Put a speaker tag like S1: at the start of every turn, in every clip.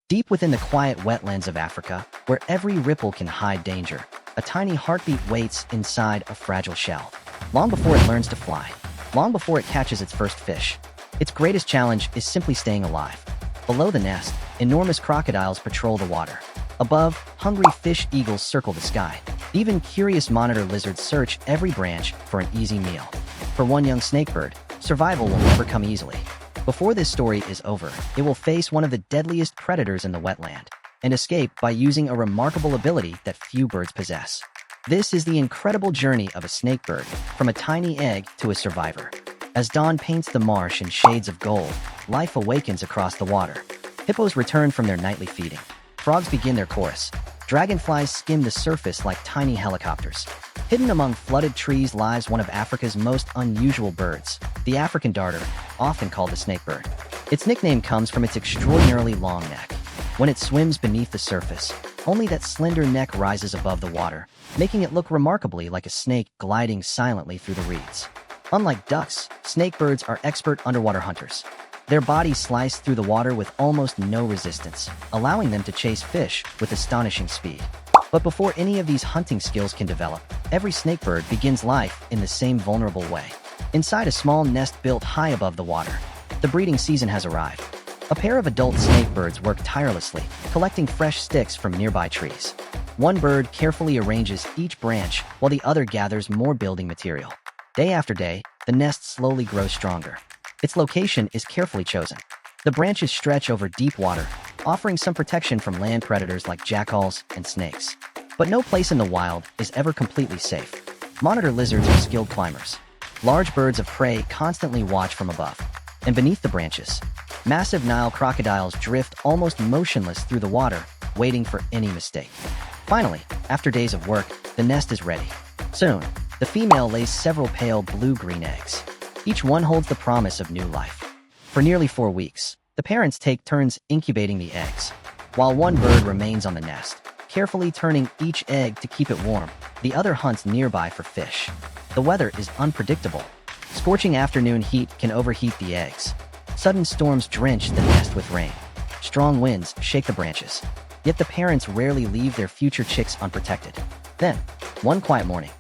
S1: Deep within the quiet wetlands of Africa, where every ripple can hide danger, a tiny heartbeat waits inside a fragile shell. Long before it learns to fly, long before it catches its first fish, its greatest challenge is simply staying alive. Below the nest, enormous crocodiles patrol the water. Above, hungry fish eagles circle the sky. Even curious monitor lizards search every branch for an easy meal. For one young snakebird, survival will never come easily. Before this story is over, it will face one of the deadliest predators in the wetland and escape by using a remarkable ability that few birds possess. This is the incredible journey of a snakebird, from a tiny egg to a survivor. As dawn paints the marsh in shades of gold, life awakens across the water. Hippos return from their nightly feeding. Frogs begin their chorus. Dragonflies skim the surface like tiny helicopters. Hidden among flooded trees lies one of Africa's most unusual birds, the African darter, often called the snakebird. Its nickname comes from its extraordinarily long neck. When it swims beneath the surface, only that slender neck rises above the water, making it look remarkably like a snake gliding silently through the reeds. Unlike ducks, snakebirds are expert underwater hunters. Their bodies slice through the water with almost no resistance, allowing them to chase fish with astonishing speed. But before any of these hunting skills can develop, every snakebird begins life in the same vulnerable way. Inside a small nest built high above the water, the breeding season has arrived. A pair of adult snakebirds work tirelessly, collecting fresh sticks from nearby trees. One bird carefully arranges each branch while the other gathers more building material. Day after day, the nest slowly grows stronger. Its location is carefully chosen. The branches stretch over deep water, offering some protection from land predators like jackals and snakes. But no place in the wild is ever completely safe. Monitor lizards are skilled climbers. Large birds of prey constantly watch from above. And beneath the branches, massive Nile crocodiles drift almost motionless through the water, waiting for any mistake. Finally, after days of work, the nest is ready. Soon, the female lays several pale blue-green eggs. Each one holds the promise of new life. For nearly 4 weeks, the parents take turns incubating the eggs. While one bird remains on the nest, carefully turning each egg to keep it warm, the other hunts nearby for fish. The weather is unpredictable. Scorching afternoon heat can overheat the eggs. Sudden storms drench the nest with rain. Strong winds shake the branches. Yet the parents rarely leave their future chicks unprotected. Then, one quiet morning,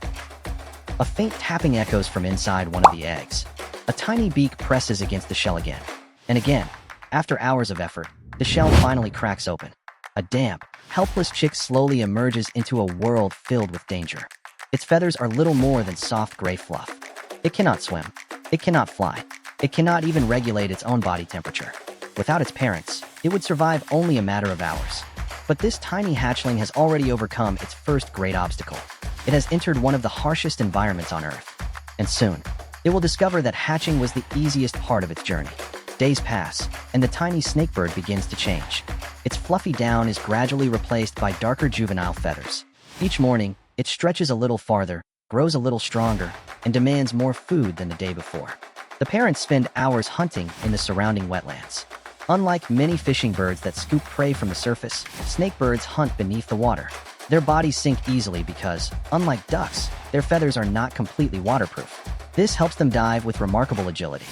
S1: a faint tapping echoes from inside one of the eggs. A tiny beak presses against the shell again. And again, after hours of effort, the shell finally cracks open. A damp, helpless chick slowly emerges into a world filled with danger. Its feathers are little more than soft gray fluff. It cannot swim. It cannot fly. It cannot even regulate its own body temperature. Without its parents, it would survive only a matter of hours. But this tiny hatchling has already overcome its first great obstacle. It has entered one of the harshest environments on Earth. And soon, it will discover that hatching was the easiest part of its journey. Days pass, and the tiny snakebird begins to change. Its fluffy down is gradually replaced by darker juvenile feathers. Each morning, it stretches a little farther, grows a little stronger, and demands more food than the day before. The parents spend hours hunting in the surrounding wetlands. Unlike many fishing birds that scoop prey from the surface, snakebirds hunt beneath the water. Their bodies sink easily because, unlike ducks, their feathers are not completely waterproof. This helps them dive with remarkable agility.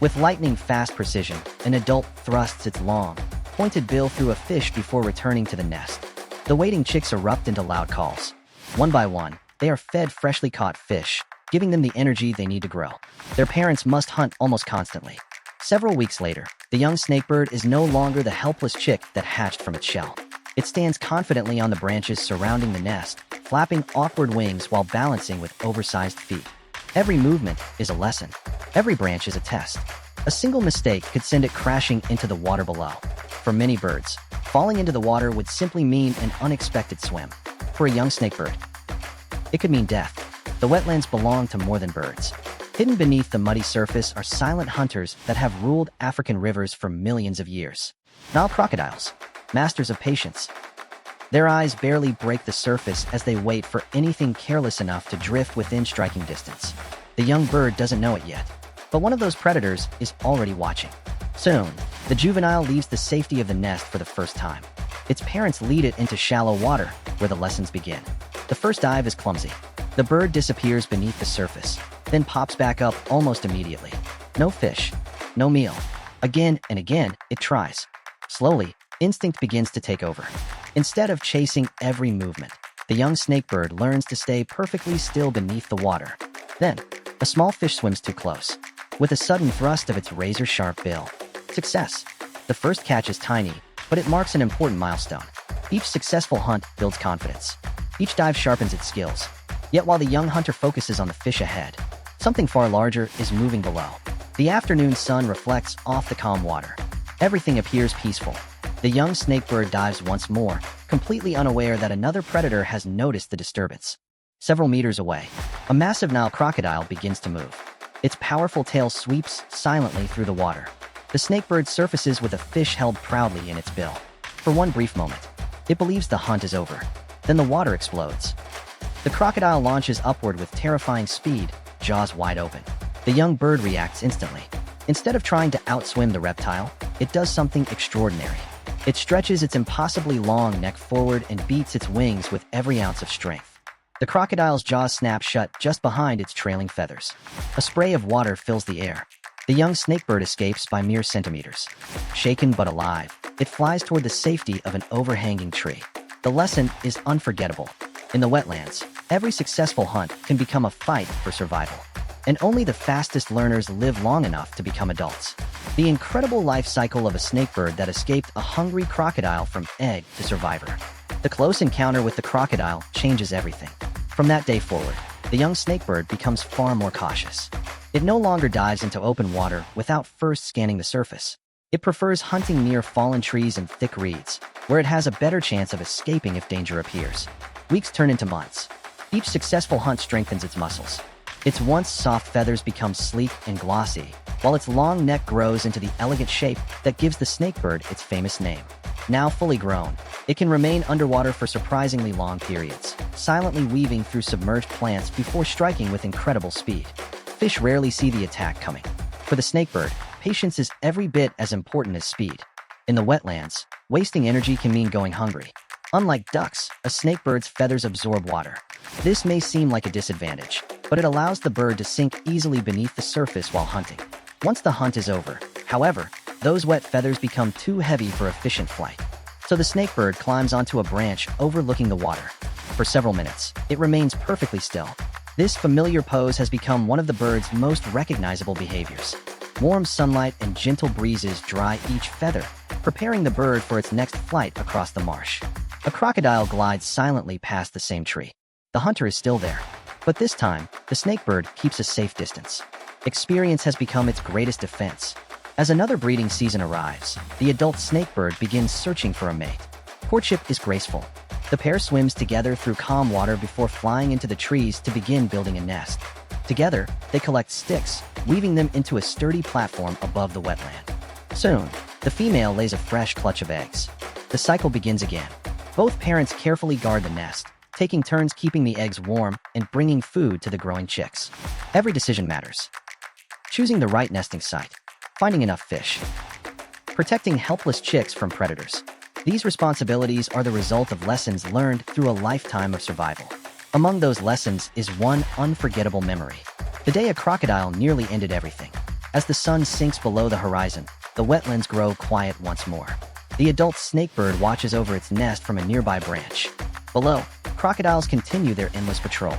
S1: With lightning-fast precision, an adult thrusts its long, pointed bill through a fish before returning to the nest. The waiting chicks erupt into loud calls. One by one, they are fed freshly caught fish, giving them the energy they need to grow. Their parents must hunt almost constantly. Several weeks later, the young snakebird is no longer the helpless chick that hatched from its shell. It stands confidently on the branches surrounding the nest, flapping awkward wings while balancing with oversized feet. Every movement is a lesson. Every branch is a test. A single mistake could send it crashing into the water below. For many birds, falling into the water would simply mean an unexpected swim. For a young snakebird, it could mean death. The wetlands belong to more than birds. Hidden beneath the muddy surface are silent hunters that have ruled African rivers for millions of years. Nile crocodiles, masters of patience. Their eyes barely break the surface as they wait for anything careless enough to drift within striking distance. The young bird doesn't know it yet, but one of those predators is already watching. Soon, the juvenile leaves the safety of the nest for the first time. Its parents lead it into shallow water, where the lessons begin. The first dive is clumsy. The bird disappears beneath the surface, then pops back up almost immediately. No fish, no meal. Again and again, it tries. Slowly, instinct begins to take over. Instead of chasing every movement, the young snakebird learns to stay perfectly still beneath the water. Then, a small fish swims too close. With a sudden thrust of its razor-sharp bill. Success! The first catch is tiny, but it marks an important milestone. Each successful hunt builds confidence. Each dive sharpens its skills. Yet while the young hunter focuses on the fish ahead, something far larger is moving below. The afternoon sun reflects off the calm water. Everything appears peaceful. The young snakebird dives once more, completely unaware that another predator has noticed the disturbance. Several meters away, a massive Nile crocodile begins to move. Its powerful tail sweeps silently through the water. The snakebird surfaces with a fish held proudly in its bill. For one brief moment, it believes the hunt is over. Then the water explodes. The crocodile launches upward with terrifying speed, jaws wide open. The young bird reacts instantly. Instead of trying to outswim the reptile, it does something extraordinary. It stretches its impossibly long neck forward and beats its wings with every ounce of strength. The crocodile's jaws snap shut just behind its trailing feathers. A spray of water fills the air. The young snakebird escapes by mere centimeters. Shaken but alive, it flies toward the safety of an overhanging tree. The lesson is unforgettable. In the wetlands, every successful hunt can become a fight for survival. And only the fastest learners live long enough to become adults. The incredible life cycle of a snakebird that escaped a hungry crocodile from egg to survivor. The close encounter with the crocodile changes everything. From that day forward, the young snakebird becomes far more cautious. It no longer dives into open water without first scanning the surface. It prefers hunting near fallen trees and thick reeds, where it has a better chance of escaping if danger appears. Weeks turn into months. Each successful hunt strengthens its muscles. Its once soft feathers become sleek and glossy, while its long neck grows into the elegant shape that gives the snakebird its famous name. Now fully grown, it can remain underwater for surprisingly long periods, silently weaving through submerged plants before striking with incredible speed. Fish rarely see the attack coming. For the snakebird, patience is every bit as important as speed. In the wetlands, wasting energy can mean going hungry. Unlike ducks, a snakebird's feathers absorb water. This may seem like a disadvantage, but it allows the bird to sink easily beneath the surface while hunting. Once the hunt is over, however, those wet feathers become too heavy for efficient flight. So the snakebird climbs onto a branch overlooking the water. For several minutes, it remains perfectly still. This familiar pose has become one of the bird's most recognizable behaviors. Warm sunlight and gentle breezes dry each feather, preparing the bird for its next flight across the marsh. A crocodile glides silently past the same tree. The hunter is still there, but this time, the snakebird keeps a safe distance. Experience has become its greatest defense. As another breeding season arrives, the adult snakebird begins searching for a mate. Courtship is graceful. The pair swims together through calm water before flying into the trees to begin building a nest. Together, they collect sticks, weaving them into a sturdy platform above the wetland. Soon, the female lays a fresh clutch of eggs. The cycle begins again. Both parents carefully guard the nest, taking turns keeping the eggs warm and bringing food to the growing chicks. Every decision matters. Choosing the right nesting site, finding enough fish, protecting helpless chicks from predators. These responsibilities are the result of lessons learned through a lifetime of survival. Among those lessons is one unforgettable memory. The day a crocodile nearly ended everything. As the sun sinks below the horizon, the wetlands grow quiet once more. The adult snakebird watches over its nest from a nearby branch. Below, crocodiles continue their endless patrol.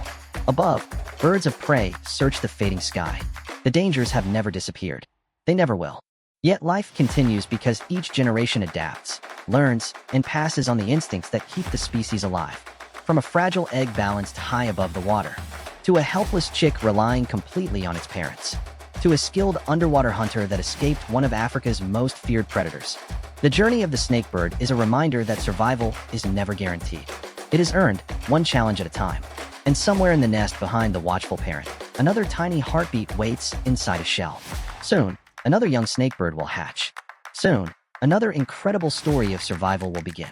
S1: Above, birds of prey search the fading sky. The dangers have never disappeared. They never will. Yet life continues because each generation adapts, learns, and passes on the instincts that keep the species alive. From a fragile egg balanced high above the water, to a helpless chick relying completely on its parents, to a skilled underwater hunter that escaped one of Africa's most feared predators. The journey of the snakebird is a reminder that survival is never guaranteed. It is earned, one challenge at a time. And somewhere in the nest behind the watchful parent, another tiny heartbeat waits inside a shell. Soon, another young snakebird will hatch. Soon, another incredible story of survival will begin.